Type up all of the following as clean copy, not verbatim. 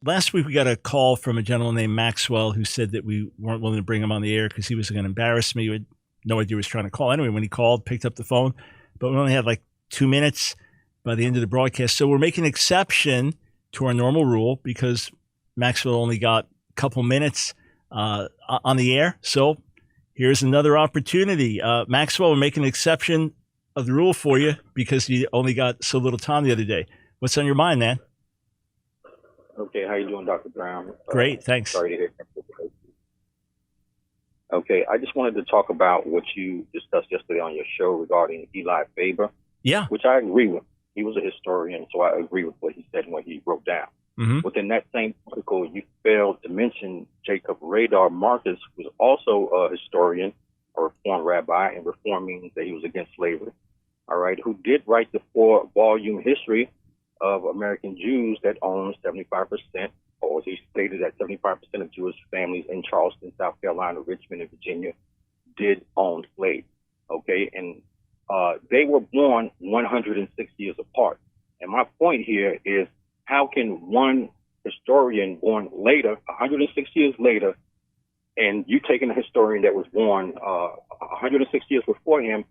last week we got a call from a gentleman named Maxwell who said that we weren't willing to bring him on the air because he was going to embarrass me. We had no idea he was trying to call. Anyway, when he called, picked up the phone, but we only had like 2 minutes by the end of the broadcast. So we're making an exception to our normal rule because Maxwell only got a couple minutes on the air. So here's another opportunity. Maxwell, we're making an exception of the rule for you because you only got so little time the other day. What's on your mind, man? Okay, how you doing, Dr. Brown? Great, thanks. Sorry to hear from you. Okay, I just wanted to talk about what you discussed yesterday on your show regarding Eli Faber. Yeah. Which I agree with. He was a historian, so I agree with what he said and what he wrote down. Mm-hmm. Within that same article, you failed to mention Jacob Radar Marcus, who was also a historian, a Reformed rabbi, and Reform means that he was against slavery, all right, who did write the 4-volume history of American Jews that owned 75%, or he stated that 75% of Jewish families in Charleston, South Carolina, Richmond, and Virginia did own slaves, okay? And they were born 106 years apart. And my point here is, how can one historian born later, 106 years later, and you taking a historian that was born 106 years before him,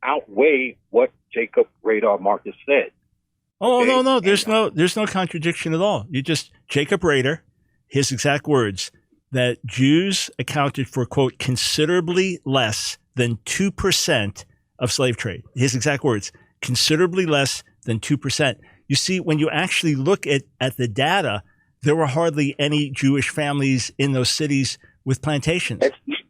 outweigh what Jacob Radar Marcus said? Oh, Okay? no, there's no contradiction at all. You just, Jacob Rader, his exact words, that Jews accounted for, quote, considerably less than 2% of slave trade. His exact words, considerably less than 2%. You see, when you actually look at the data, there were hardly any Jewish families in those cities with plantations.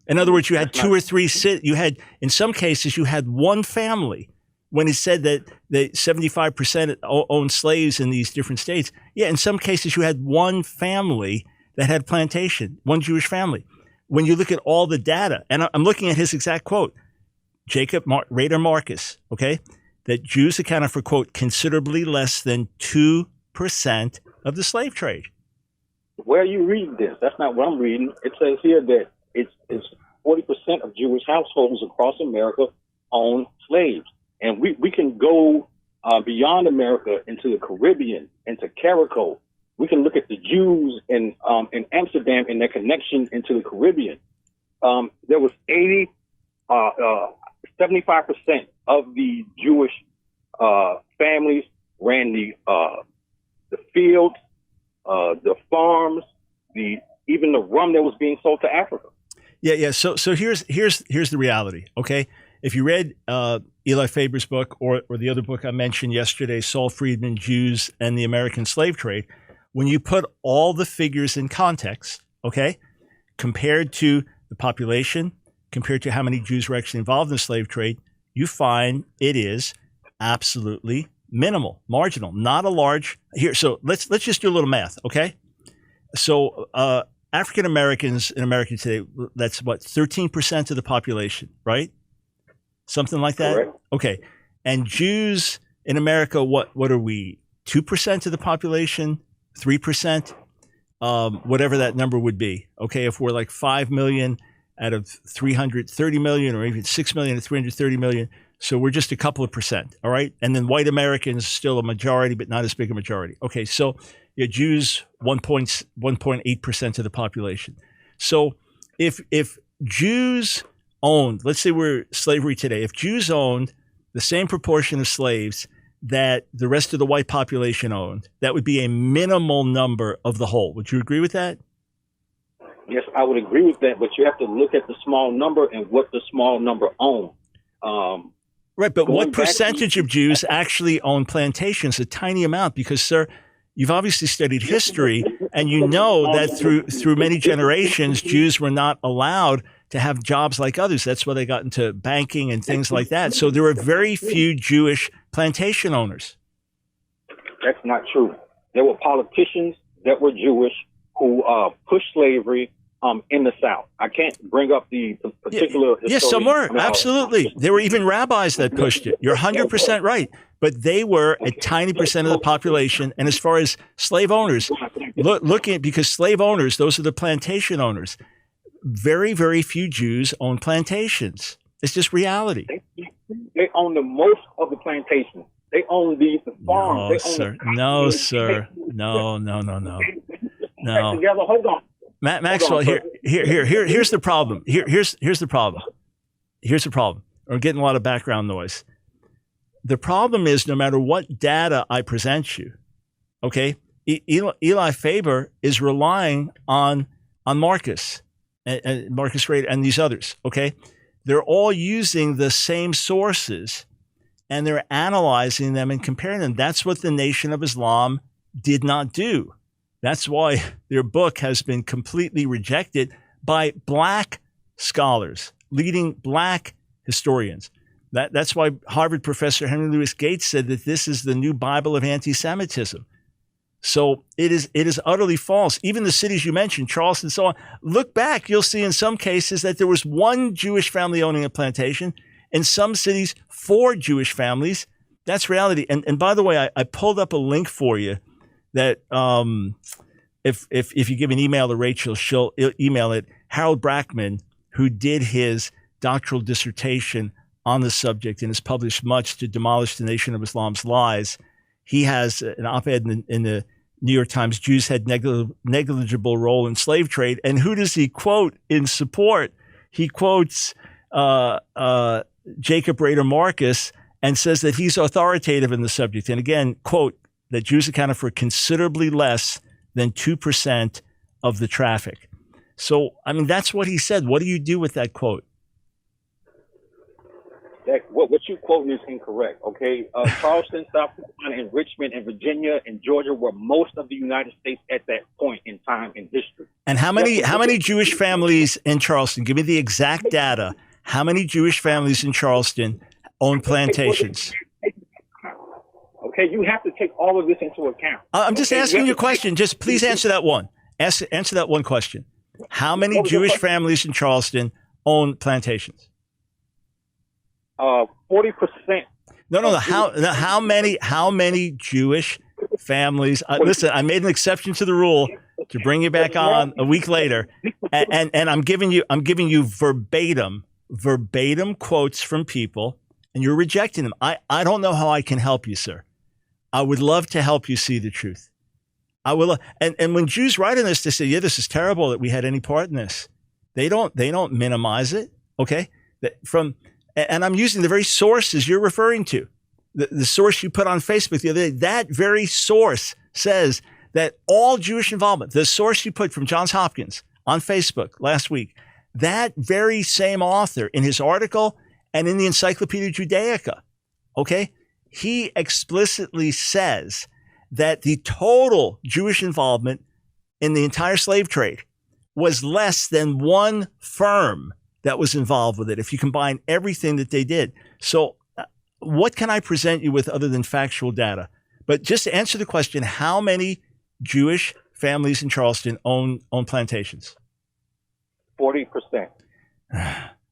In other words, you had 2 or 3 you had, in some cases, you had one family. When it said that 75% owned slaves in these different states, yeah, in some cases you had one family that had plantation, one Jewish family. When you look at all the data, and I'm looking at his exact quote, Jacob Rader Marcus, okay, that Jews accounted for, quote, considerably less than 2% of the slave trade. Where are you reading this? That's not what I'm reading. It says here that it's 40% of Jewish households across America own slaves. And we can go beyond America into the Caribbean, into Carico. We can look at the Jews in Amsterdam and their connection into the Caribbean. There was 75% of the Jewish families ran the fields, the farms, even the rum that was being sold to Africa. Yeah. So here's the reality. Okay, if you read Eli Faber's book or the other book I mentioned yesterday, Saul Friedman, Jews and the American Slave Trade, when you put all the figures in context, okay, compared to the population, compared to how many Jews were actually involved in the slave trade, you find it is absolutely minimal, marginal, not a large here. So let's just do a little math, okay? So African Americans in America today, that's what, 13% of the population, right? Something like that? Correct. Okay. And Jews in America, what are we? 2% of the population? 3%? Whatever that number would be. Okay. If we're like 5 million out of 330 million, or even 6 million to 330 million. So we're just a couple of percent. All right. And then white Americans still a majority, but not as big a majority. Okay. So yeah, Jews, 1.8% of the population. So if Jews owned, let's say we're slavery today, if Jews owned the same proportion of slaves that the rest of the white population owned, that would be a minimal number of the whole. Would you agree with that? Yes, I would agree with that, but you have to look at the small number and what the small number own. Right, but what percentage of Jews actually own plantations? A tiny amount, because, sir, you've obviously studied history, and you know that through many generations, Jews were not allowed to have jobs like others. That's why they got into banking and things like that. So there were very few Jewish plantation owners. That's not true. There were politicians that were Jewish who pushed slavery in the South. I can't bring up the particular. Yes, some were. Absolutely. There were even rabbis that pushed it. You're 100% right. But they were a tiny percent of the population. And as far as slave owners, looking at, because slave owners, those are the plantation owners. Very, very few Jews own plantations. It's just reality. They own the most of the plantations. They own the farms. No, sir. No, sir. No. No. together. Hold on. Maxwell, here's the problem. Here's the problem. Here's the problem. We're getting a lot of background noise. The problem is no matter what data I present you, okay, Eli Faber is relying on Marcus and Marcus Rader and these others, okay? They're all using the same sources and they're analyzing them and comparing them. That's what the Nation of Islam did not do. That's why their book has been completely rejected by black scholars, leading black historians. That's why Harvard professor Henry Louis Gates said that this is the new Bible of anti-Semitism. So it is utterly false. Even the cities you mentioned, Charleston, so on. Look back, you'll see in some cases that there was one Jewish family owning a plantation. In some cities, 4 Jewish families. That's reality. And by the way, I pulled up a link for you that if you give an email to Rachel, she'll email it. Harold Brackman, who did his doctoral dissertation on the subject and has published much to demolish the Nation of Islam's lies. He has an op-ed in the New York Times, Jews had negligible role in slave trade. And who does he quote in support? He quotes Jacob Rader Marcus and says that he's authoritative in the subject. And again, quote, that Jews accounted for considerably less than 2% of the traffic. So, I mean, that's what he said. What do you do with that quote? What you quoting is incorrect, okay? Charleston, South Carolina, and Richmond, and Virginia, and Georgia were most of the United States at that point in time in history. And how many Jewish families in Charleston? Give me the exact data. How many Jewish families in Charleston own plantations? Okay, you have to take all of this into account. I'm just asking you a question. Just please answer that one. Answer that one question. How many Jewish families in Charleston own plantations? 40%. No. How many Jewish families? Listen, I made an exception to the rule to bring you back on a week later, and I'm giving you verbatim quotes from people, and you're rejecting them. I don't know how I can help you, sir. I would love to help you see the truth. I will. And when Jews write in this, they say, "Yeah, this is terrible that we had any part in this." They don't minimize it. Okay, and I'm using the very sources you're referring to. The source you put on Facebook the other day, that very source says that all Jewish involvement, the source you put from Johns Hopkins on Facebook last week, that very same author in his article and in the Encyclopedia Judaica, okay, he explicitly says that the total Jewish involvement in the entire slave trade was less than one firm that was involved with it, if you combine everything that they did. So what can I present you with other than factual data? But just to answer the question, how many Jewish families in Charleston own plantations? 40%.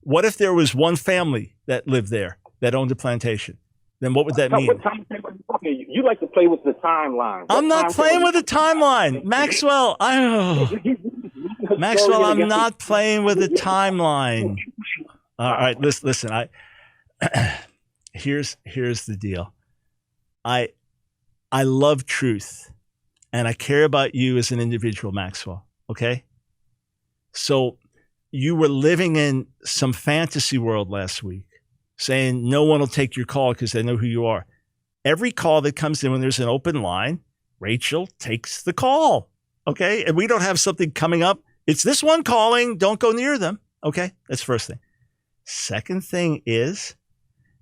What if there was one family that lived there that owned a plantation? Then what would that mean? You like to play with the timeline. I'm not playing with the timeline. Maxwell, Maxwell, I'm not playing with the timeline. All right, listen. Here's the deal. I love truth, and I care about you as an individual, Maxwell. Okay. So you were living in some fantasy world last week, saying no one will take your call because they know who you are. Every call that comes in when there's an open line, Rachel takes the call. Okay. And we don't have something coming up. It's this one calling. Don't go near them. Okay. That's first thing. Second thing is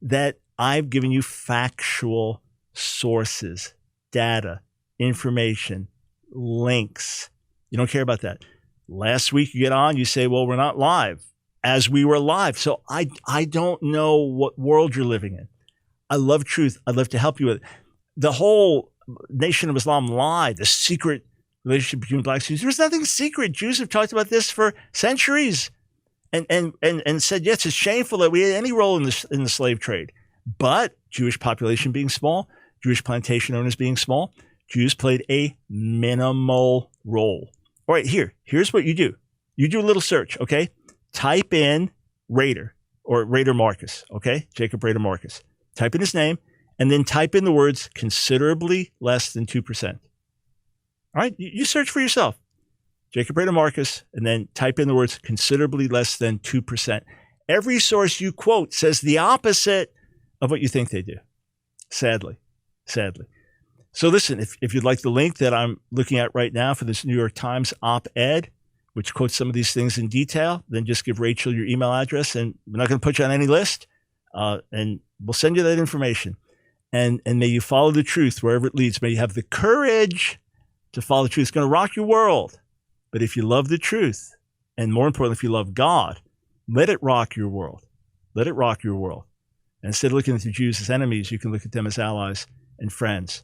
that I've given you factual sources, data, information, links. You don't care about that. Last week you get on, you say, well, we're not live, as we were live. So I don't know what world you're living in. I love truth. I'd love to help you with it. The whole Nation of Islam lie, the secret relationship between blacks and Jews. There's nothing secret. Jews have talked about this for centuries and said, yes, it's shameful that we had any role in the slave trade. But Jewish population being small, Jewish plantation owners being small, Jews played a minimal role. All right, here's what you do. You do a little search, okay? Type in Rader or Rader Marcus, okay? Jacob Rader Marcus. Type in his name and then type in the words considerably less than 2%. All right, you search for yourself. Jacob Rader Marcus, and then type in the words considerably less than 2%. Every source you quote says the opposite of what you think they do. Sadly. So listen, if you'd like the link that I'm looking at right now for this New York Times op-ed, which quotes some of these things in detail, then just give Rachel your email address, and we're not going to put you on any list, and we'll send you that information. And may you follow the truth wherever it leads. May you have the courage to follow the truth. It's going to rock your world. But if you love the truth, and more importantly, if you love God, let it rock your world. Let it rock your world. And instead of looking at the Jews as enemies, you can look at them as allies and friends.